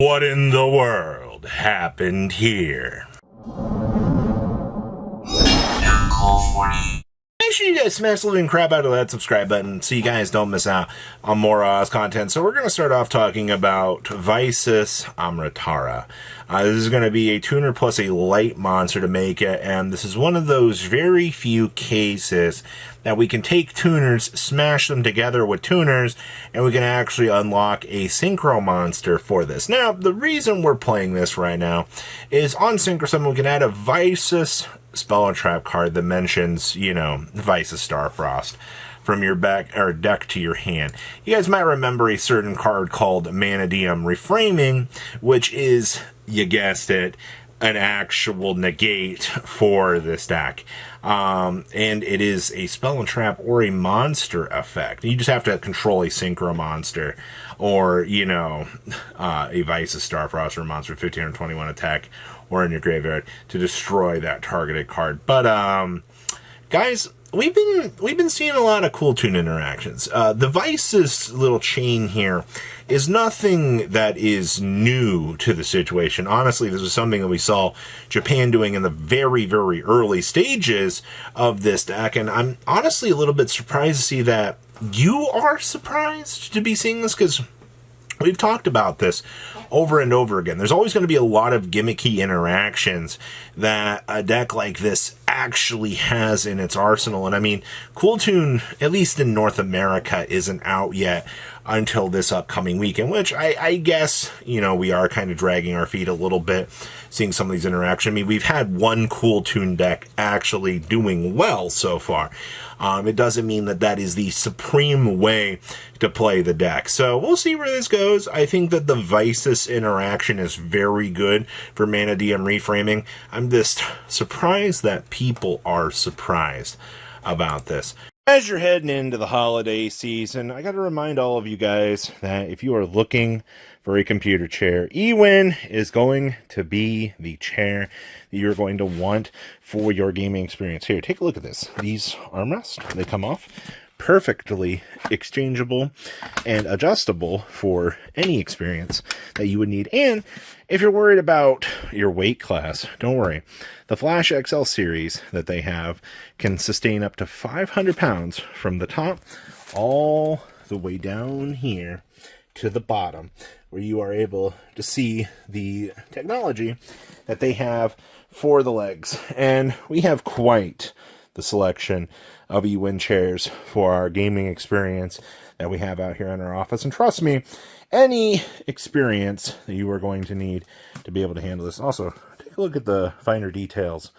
What in the world happened here? Make sure you guys smash the living crap out of that subscribe button so you guys don't miss out on more content. So we're going to start off talking about Visus Amritara. This is going to be a tuner plus a light monster to make it, and this is one of those very few cases that we can take tuners, smash them together with tuners, and we can actually unlock a Synchro monster for this. Now, the reason we're playing this right now is on Synchro 7 we can add a Visus spell and trap card that mentions, Visus Starfrost from your back or deck to your hand. You guys might remember a certain card called Manadium Reframing, which is, you guessed it, an actual negate for this deck. And it is a spell and trap or a monster effect. You just have to control a Synchro monster or, a Visus Starfrost or a monster with 1521 attack or in your graveyard to destroy that targeted card. But, guys, we've been seeing a lot of cool tune interactions. The Visus little chain here is nothing that is new to the situation. Honestly, this is something that we saw Japan doing in the very, very early stages of this deck, and I'm honestly a little bit surprised to see that you are surprised to be seeing this, because we've talked about this over and over again. There's always going to be a lot of gimmicky interactions that a deck like this actually has in its arsenal. And I mean, Cool Tune, at least in North America, isn't out yet until this upcoming weekend, which I guess, we are kind of dragging our feet a little bit seeing some of these interactions. I mean, we've had one Cool Tune deck actually doing well so far. It doesn't mean that that is the supreme way to play the deck. So we'll see where this goes. I think that the Visus interaction is very good for Manadium Reframing. I'm just surprised that people are surprised about this. As you're heading into the holiday season, I got to remind all of you guys that if you are looking for a computer chair, eWin is going to be the chair that you're going to want for your gaming experience. Here, take a look at this. These armrests, they come off perfectly exchangeable and adjustable for any experience that you would need. And if you're worried about your weight class, don't worry. The Flash XL series that they have can sustain up to 500 pounds from the top all the way down here to the bottom, where you are able to see the technology that they have for the legs. And we have quite the selection of eWin chairs for our gaming experience that we have out here in our office. And trust me, any experience that you are going to need to be able to handle this. Also, take a look at the finer details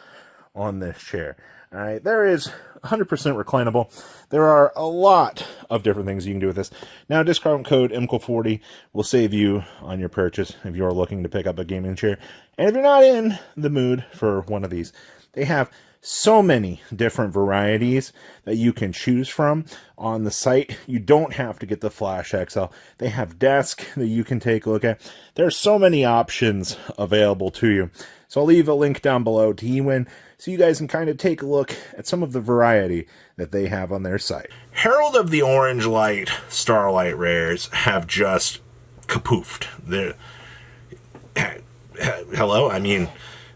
on this chair. All right, there is 100% reclinable. There are a lot of different things you can do with this. Now, discount code MCO40 will save you on your purchase if you're looking to pick up a gaming chair. And if you're not in the mood for one of these, they have so many different varieties that you can choose from on the site. You don't have to get the Flash XL. They have desk that you can take a look at. There's so many options available to you. So I'll leave a link down below to eWin so you guys can kind of take a look at some of the variety that they have on their site. Herald of the Orange Light Starlight rares have just kapoofed. Hello? I mean,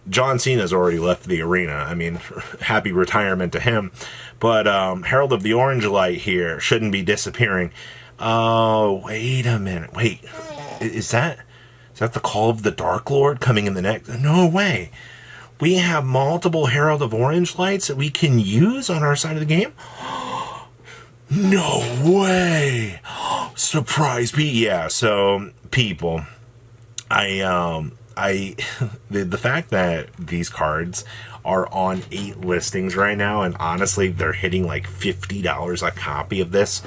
John Cena's already left the arena. I mean, happy retirement to him. But Herald of the Orange Light here shouldn't be disappearing. Oh, wait a minute. Wait, is that the Call of the Dark Lord coming in the next? No way. We have multiple Herald of Orange Lights that we can use on our side of the game? No way. Surprise me. Yeah, so people, the fact that these cards are on 8 listings right now, and honestly, they're hitting like $50 a copy of this.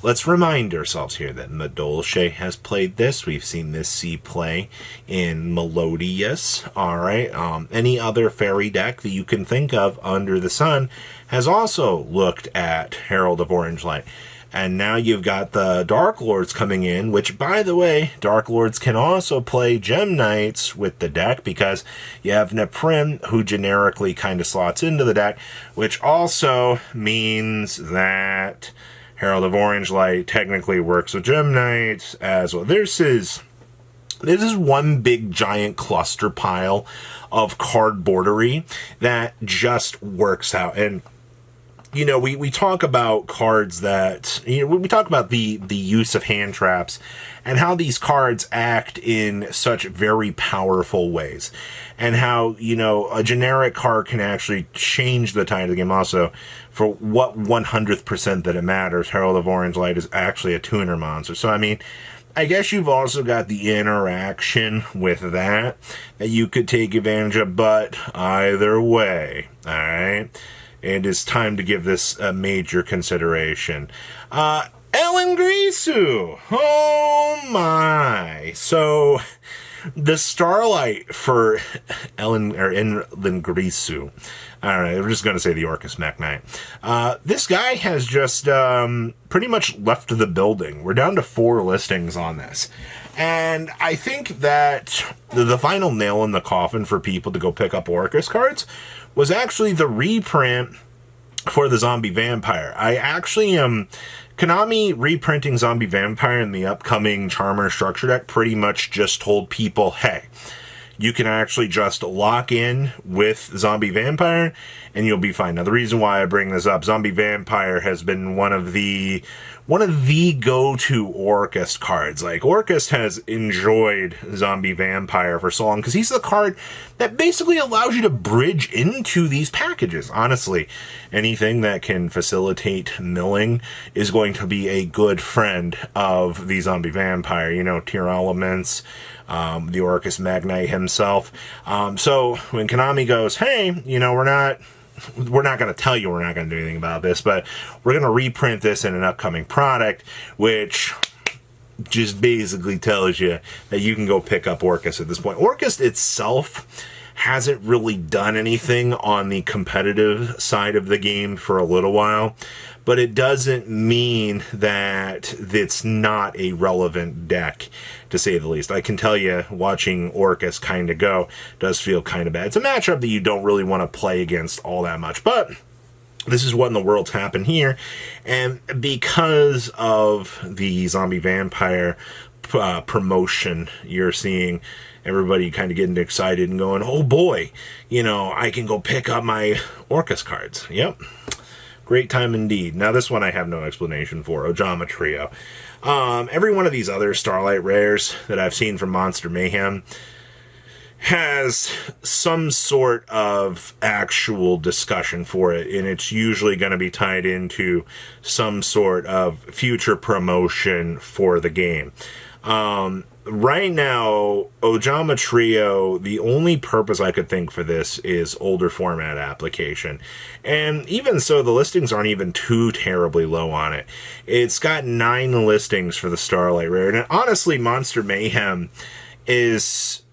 Let's remind ourselves here that Madolche has played this. We've seen this see play in Melodious. All right. Any other fairy deck that you can think of under the sun has also looked at Herald of Orange Light. And now you've got the Dark Lords coming in, which, by the way, Dark Lords can also play Gem Knights with the deck because you have Neprim, who generically kind of slots into the deck, which also means that Herald of Orange Light technically works with Gem Knights as well. This is This is one big giant cluster pile of cardboardery that just works out. And you know, we talk about cards that, you know, we talk about the use of hand traps and how these cards act in such very powerful ways, and how, you know, a generic card can actually change the tide of the game. Also, for what 100% that it matters, Herald of Orange Light is actually a tuner monster. So, I mean, I guess you've also got the interaction with that you could take advantage of, but either way, alright, it is time to give this a major consideration. Ellen Grisu! Oh my! So, the Starlight for Ellen Grisu. Alright, we're just going to say the Orcust Mech Knight. This guy has just pretty much left the building. We're down to 4 listings on this. And I think that the final nail in the coffin for people to go pick up Orcust cards was actually the reprint for the Zombie Vampire. I actually am... Konami reprinting Zombie Vampire in the upcoming Charmer Structure deck pretty much just told people, hey, you can actually just lock in with Zombie Vampire and you'll be fine. Now, the reason why I bring this up, Zombie Vampire has been one of the go-to Orcust cards. Like, Orcust has enjoyed Zombie Vampire for so long because he's the card that basically allows you to bridge into these packages. Honestly, anything that can facilitate milling is going to be a good friend of the Zombie Vampire. You know, tier elements, the Orcust Mech Knight himself. So when Konami goes, hey, you know, we're not going to tell you we're not going to do anything about this, but we're going to reprint this in an upcoming product, which just basically tells you that you can go pick up Orcust at this point. Orcust itself hasn't really done anything on the competitive side of the game for a little while, but it doesn't mean that it's not a relevant deck, to say the least. I can tell you, watching Orcust kind of go does feel kind of bad. It's a matchup that you don't really want to play against all that much, but this is what in the world's happened here, and because of the Zombie Vampire promotion, you're seeing everybody kind of getting excited and going, oh boy, you know, I can go pick up my Orcust cards. Yep. Great time indeed. Now, this one I have no explanation for. Ojama Trio. Every one of these other Starlight rares that I've seen from Monster Mayhem has some sort of actual discussion for it, and it's usually going to be tied into some sort of future promotion for the game. Right now, Ojama Trio, the only purpose I could think for this is older format application. And even so, the listings aren't even too terribly low on it. It's got 9 listings for the Starlight rare. And honestly, Monster Mayhem is...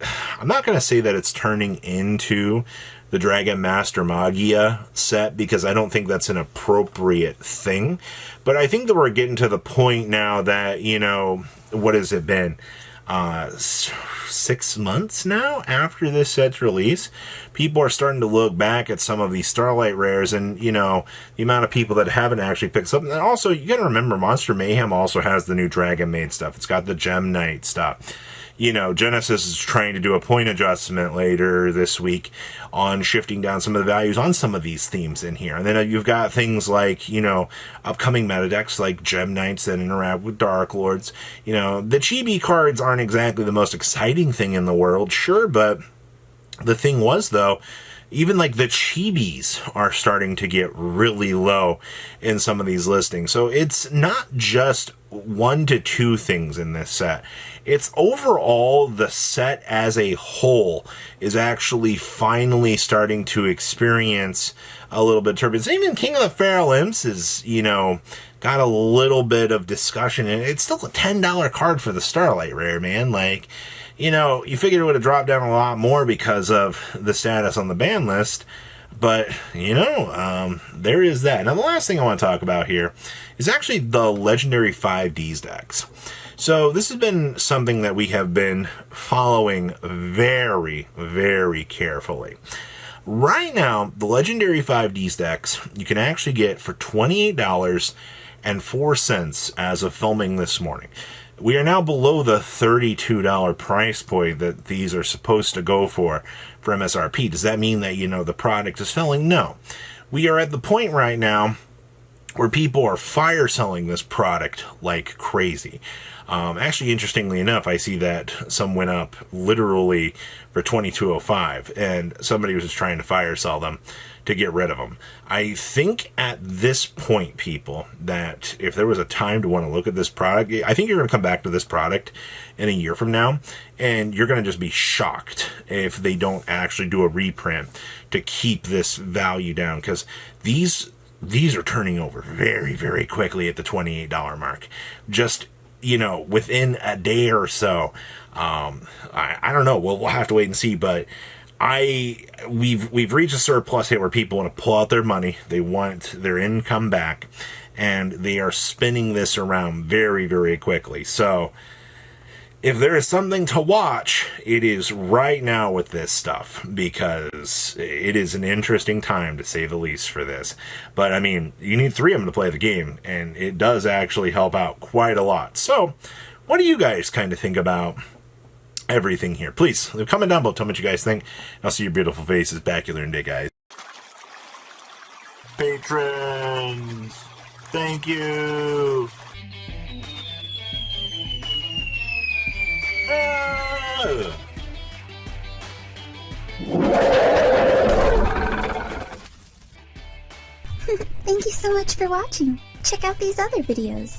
I'm not going to say that it's turning into the Dragon Master Magia set, because I don't think that's an appropriate thing. But I think that we're getting to the point now that, you know, what has it been? 6 months now after this set's release, people are starting to look back at some of these Starlight rares and, you know, the amount of people that haven't actually picked up. And also, you gotta remember, Monster Mayhem also has the new Dragon Maid stuff. It's got the Gem Knight stuff. You know, Genesis is trying to do a point adjustment later this week on shifting down some of the values on some of these themes in here. And then you've got things like, you know, upcoming meta decks like Gem Knights that interact with Dark Lords. You know, the chibi cards aren't exactly the most exciting thing in the world, sure, but the thing was, though, even like the chibis are starting to get really low in some of these listings. So it's not just 1 to 2 things in this set. It's overall the set as a whole is actually finally starting to experience a little bit of turbulence. Even King of the Feral Imps is, you know, got a little bit of discussion, and it's still a $10 card for the Starlight rare, man. Like, you know, you figured it would have dropped down a lot more because of the status on the ban list, but, you know, there is that. Now, the last thing I want to talk about here is actually the Legendary 5Ds decks. So this has been something that we have been following very, very carefully. Right now, the Legendary 5Ds decks you can actually get for $28.04 as of filming this morning. We are now below the $32 price point that these are supposed to go for MSRP. Does that mean that, the product is failing? No. We are at the point right now where people are fire selling this product like crazy. Actually, interestingly enough, I see that some went up literally for $22.05, and somebody was just trying to fire sell them to get rid of them. I think at this point, people, that if there was a time to want to look at this product, I think you're going to come back to this product in a year from now, and you're going to just be shocked if they don't actually do a reprint to keep this value down, because these are turning over very, very quickly at the $28 mark. Just, within a day or so. I don't know. We'll have to wait and see, but we've reached a surplus here where people want to pull out their money. They want their income back, and they are spinning this around very, very quickly. So if there is something to watch, it is right now with this stuff, because it is an interesting time, to say the least, for this. But, I mean, you need 3 of them to play the game, and it does actually help out quite a lot. So, what do you guys kind of think about everything here? Please, leave a comment down below. Tell me what you guys think. I'll see your beautiful faces back here in a day, guys. Patrons, thank you. Thank you so much for watching. Check out these other videos.